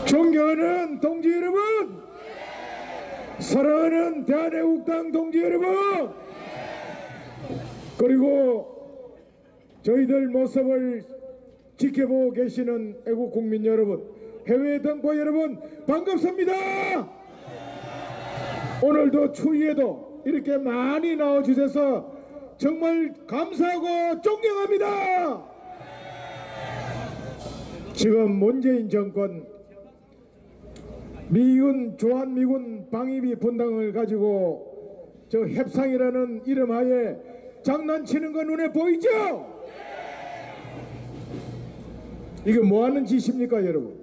존경하는 동지 여러분, 사랑하는 대한애국당 동지 여러분, 그리고 저희들 모습을 지켜보고 계시는 애국국민 여러분, 해외 동포 여러분 반갑습니다. 오늘도 추위에도 이렇게 많이 나와주셔서 정말 감사하고 존경합니다. 지금 문재인 정권 미군 주한미군 방위비 분담을 가지고 저 협상이라는 이름 하에 장난치는 거 눈에 보이죠? 이게 뭐하는 짓입니까 여러분?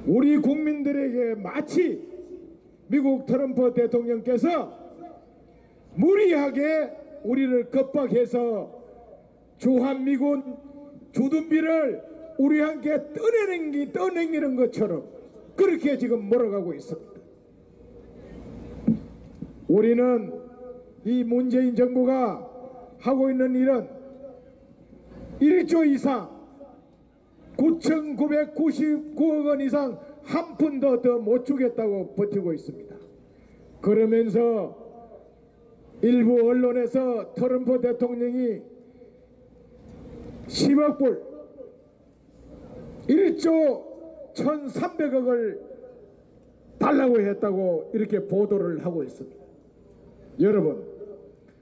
우리 국민들에게 마치 미국 트럼프 대통령께서 무리하게 우리를 겁박해서 주한미군 주둔비를 우리 함께 떠내기는 것처럼 그렇게 지금 몰아가고 있습니다. 우리는 이 문재인 정부가 하고 있는 일은 1조 이상 9,999억 원 이상 한 푼도 더 못 주겠다고 버티고 있습니다. 그러면서 일부 언론에서 트럼프 대통령이 10억 불 1조 1,300억을 달라고 했다고 이렇게 보도를 하고 있습니다. 여러분,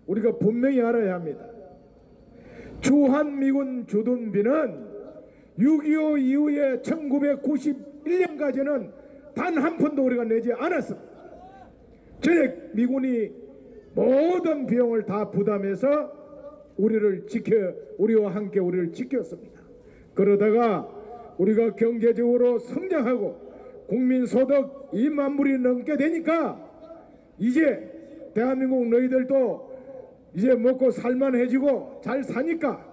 우리가 분명히 알아야 합니다. 주한미군 주둔비는 6.25 이후에 1991년까지는 단 한 푼도 우리가 내지 않았습니다. 전액 미군이 모든 비용을 다 부담해서 우리와 함께 우리를 지켰습니다. 그러다가 우리가 경제적으로 성장하고 국민소득 2만 불이 넘게 되니까 이제 대한민국 너희들도 이제 먹고 살만해지고 잘 사니까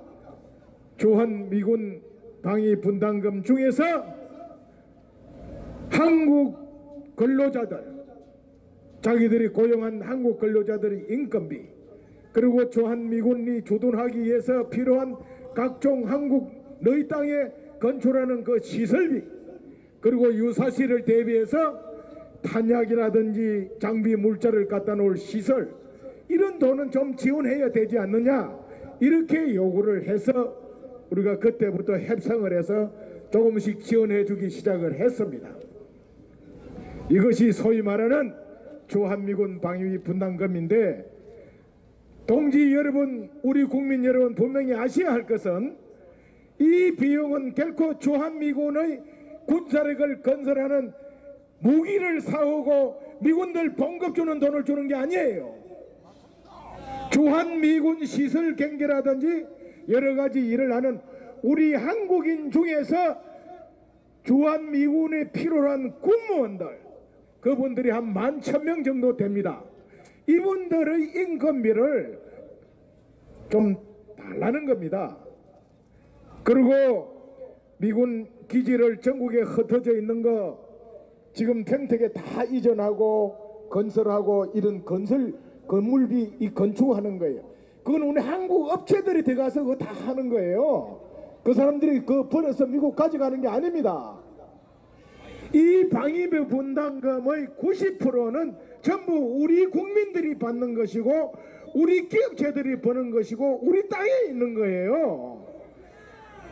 주한미군 방위 분담금 중에서 한국 근로자들, 자기들이 고용한 한국 근로자들의 인건비, 그리고 주한미군이 주둔하기 위해서 필요한 각종 한국 너희 땅에 건축하는 그 시설비, 그리고 유사시를 대비해서 탄약이라든지 장비 물자를 갖다 놓을 시설, 이런 돈은 좀 지원해야 되지 않느냐, 이렇게 요구를 해서 우리가 그때부터 협상을 해서 조금씩 지원해 주기 시작을 했습니다. 이것이 소위 말하는 주한미군 방위비 분담금인데, 동지 여러분, 우리 국민 여러분 분명히 아셔야 할 것은 이 비용은 결코 주한미군의 군사력을 건설하는 무기를 사오고 미군들 봉급 주는 돈을 주는 게 아니에요. 주한미군 시설 경계라든지 여러가지 일을 하는 우리 한국인 중에서 주한미군에 필요한 군무원들, 그분들이 한 11,000명 정도 됩니다. 이분들의 인건비를 좀 달라는 겁니다. 그리고 미군 기지를 전국에 흩어져 있는 거 지금 평택에 다 이전하고 건설하고 이런 건물비 이 건축하는 거예요. 그건 우리 한국 업체들이 들어가서 그거 다 하는 거예요. 그 사람들이 그 벌어서 미국 가져가는 게 아닙니다. 이 방위비 분담금의 90%는 전부 우리 국민들이 받는 것이고 우리 기업체들이 버는 것이고 우리 땅에 있는 거예요.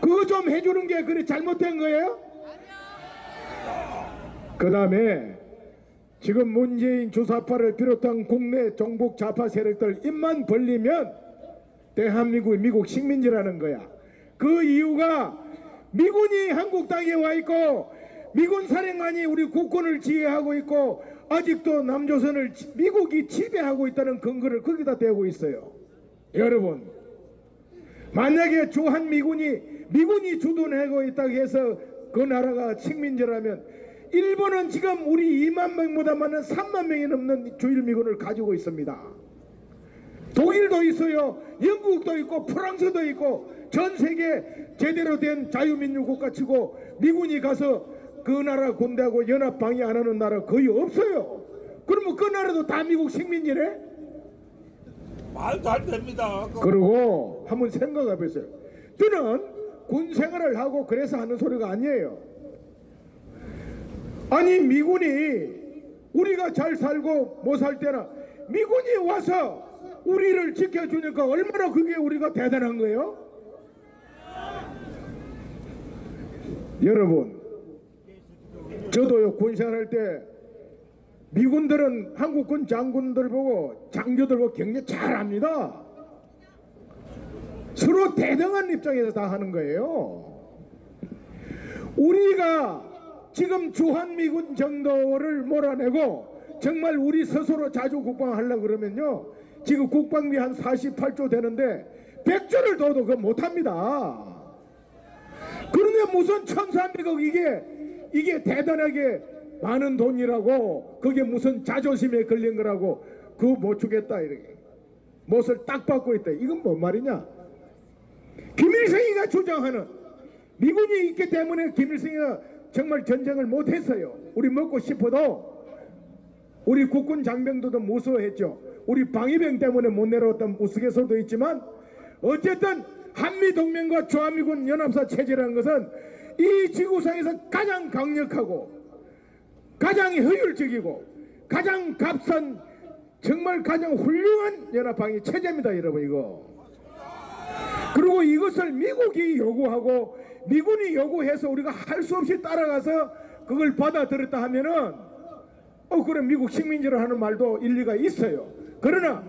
그거 좀 해주는 게 그래 잘못된 거예요? 그 다음에 지금 문재인 주사파를 비롯한 국내 종북 좌파 세력들 입만 벌리면 대한민국이 미국 식민지라는 거야. 그 이유가 미군이 한국 땅에 와 있고 미군 사령관이 우리 국군을 지휘하고 있고 아직도 남조선을 미국이 지배하고 있다는 근거를 거기다 대고 있어요. 여러분, 만약에 미군이 주둔하고 있다고 해서 그 나라가 식민지라면 일본은 지금 우리 2만 명보다 많은 3만 명이 넘는 주일미군을 가지고 있습니다. 독일도 있어요. 영국도 있고 프랑스도 있고 전 세계 제대로 된 자유민주 국가 치고 미군이 가서 그 나라 군대하고 연합 방위 안 하는 나라 거의 없어요. 그러면 그 나라도 다 미국 식민지래? 말도 안 됩니다. 그리고 한번 생각해 보세요. 저는 군 생활을 하고 그래서 하는 소리가 아니에요. 아니 미군이 우리가 잘 살고 못 살 때나 미군이 와서 우리를 지켜주니까 얼마나 그게 우리가 대단한 거예요? 여러분, 저도요 군생활할 때 미군들은 한국군 장군들 보고 장교들 보고 굉장히 잘합니다. 서로 대등한 입장에서 다 하는 거예요. 우리가 지금 주한미군 정도를 몰아내고 정말 우리 스스로 자주 국방하려고 그러면요, 지금 국방비 한 48조 되는데 100조를 더도 그거 못합니다. 그런데 무슨 1300억, 이게 대단하게 많은 돈이라고, 그게 무슨 자존심에 걸린 거라고 그거 못 주겠다 이렇게 못을 딱 받고 있다. 이건 뭔 말이냐? 김일성이가 주장하는, 미군이 있기 때문에 김일성이가 정말 전쟁을 못했어요. 우리 먹고 싶어도 우리 국군 장병들도 무서워했죠. 우리 방위병 때문에 못 내려왔던 우스갯소리도 있지만 어쨌든 한미동맹과 주한미군 연합사 체제라는 것은 이 지구상에서 가장 강력하고 가장 효율적이고 가장 값싼, 정말 가장 훌륭한 연합방위 체제입니다 여러분. 이거 그리고 이것을 미국이 요구하고 미군이 요구해서 우리가 할 수 없이 따라가서 그걸 받아들였다 하면은 그래 미국 식민지를 하는 말도 일리가 있어요. 그러나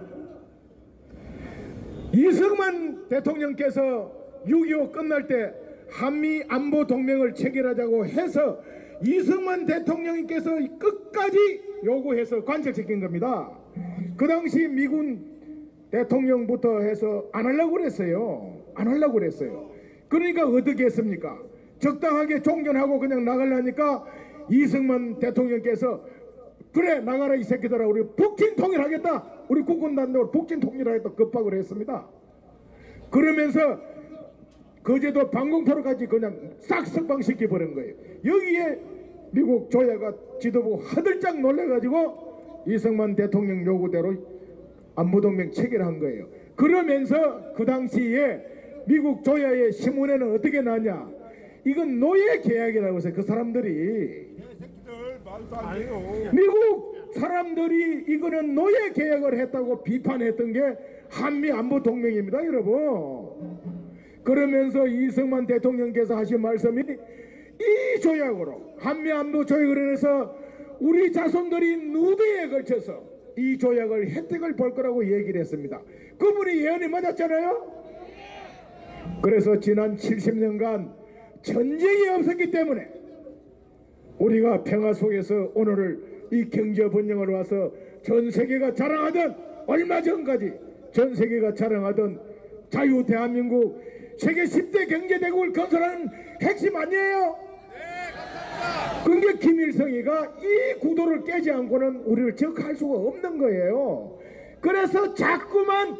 이승만 대통령께서 6.25 끝날 때 한미 안보 동맹을 체결하자고 해서 이승만 대통령께서 끝까지 요구해서 관철시킨 겁니다. 그 당시 미군 대통령부터 해서 안 하려고 그랬어요. 안 하려고 그랬어요. 그러니까 어떻게 했습니까? 적당하게 종전하고 그냥 나가려니까 이승만 대통령께서 그래 나가라 이 새끼들아, 우리 북진 통일하겠다, 우리 국군단독으로 북진 통일하겠다 급박을 했습니다. 그러면서 거제도 방공포로까지 그냥 싹 석방시켜 버린 거예요. 여기에 미국 조야가 지도부 화들짝 놀래가지고 이승만 대통령 요구대로 안보동맹 체결한 거예요. 그러면서 그 당시에 미국 조야의 신문에는 어떻게 나냐, 이건 노예 계약이라고 해서 그 사람들이, 말도 안 돼요. 미국 사람들이 이거는 노예 계약을 했다고 비판했던 게 한미 안보 동맹입니다 여러분. 그러면서 이승만 대통령께서 하신 말씀이 이 조약으로 한미 안보 조약을 해서 우리 자손들이 누대에 걸쳐서 이 조약을 혜택을 볼 거라고 얘기를 했습니다. 그분이 예언이 맞았잖아요. 그래서 지난 70년간 전쟁이 없었기 때문에 우리가 평화 속에서 오늘을 이 경제 번영을 와서 전 세계가 자랑하던, 얼마 전까지 전 세계가 자랑하던 자유 대한민국 세계 10대 경제대국을 건설하는 핵심 아니에요? 네, 감사합니다. 그게 김일성이가 이 구도를 깨지 않고는 우리를 적할 수가 없는 거예요. 그래서 자꾸만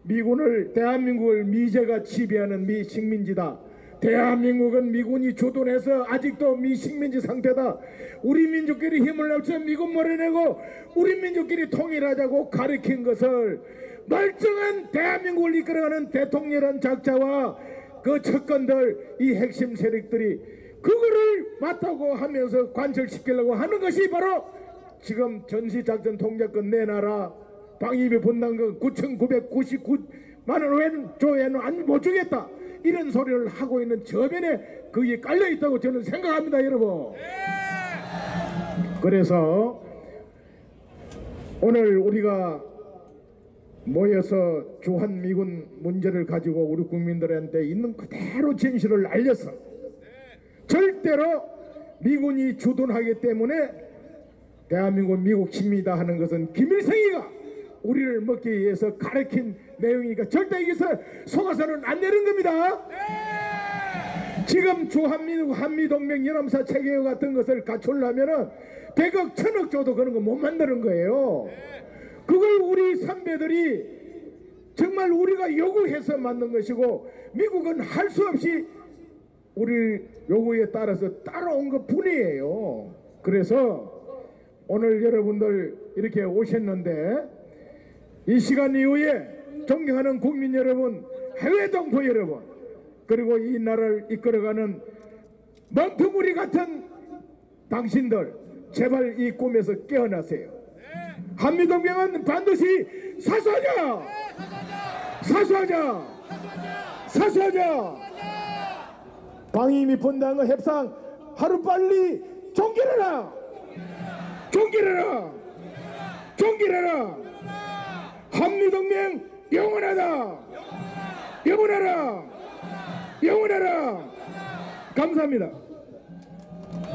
미군을, 대한민국을 미제가 지배하는 미식민지다, 대한민국은 미군이 주둔해서 아직도 미식민지 상태다, 우리 민족끼리 힘을 합쳐 미군 몰아내고 우리 민족끼리 통일하자고 가르친 것을 멀쩡한 대한민국을 이끌어가는 대통령이라는 작자와 그 측근들, 이 핵심 세력들이 그거를 맞다고 하면서 관철시키려고 하는 것이 바로 지금 전시작전 통제권 내놔라, 방위비 분담금 9,999만원 조에는 안 못 주겠다, 이런 소리를 하고 있는 저변에 그게 깔려있다고 저는 생각합니다 여러분. 그래서 오늘 우리가 모여서 주한미군 문제를 가지고 우리 국민들한테 있는 그대로 진실을 알려서 절대로 미군이 주둔하기 때문에 대한민국 미국 식민이다 하는 것은 김일성이가 우리를 먹기 위해서 가르친 내용이니까 절대 여기서 속아서는 안 되는 겁니다. 지금 주한미국 한미동맹 연합사 체계 같은 것을 갖추려면은 100억 1000억 줘도 그런 거 못 만드는 거예요. 그걸 우리 선배들이 정말 우리가 요구해서 만든 것이고 미국은 할 수 없이 우리 요구에 따라서 따라온 것 뿐이에요. 그래서 오늘 여러분들 이렇게 오셨는데 이 시간 이후에 존경하는 국민 여러분, 해외 동포 여러분, 그리고 이 나라를 이끌어가는 멍텅구리 같은 당신들 제발 이 꿈에서 깨어나세요. 한미동맹은 반드시 사수하자. 사수하자. 사수하자. 방위미 분당의 협상 하루빨리 종결해라. 종결해라. 종결해라. 한미동맹 영원하다. 영원하라. 영원하라. 감사합니다.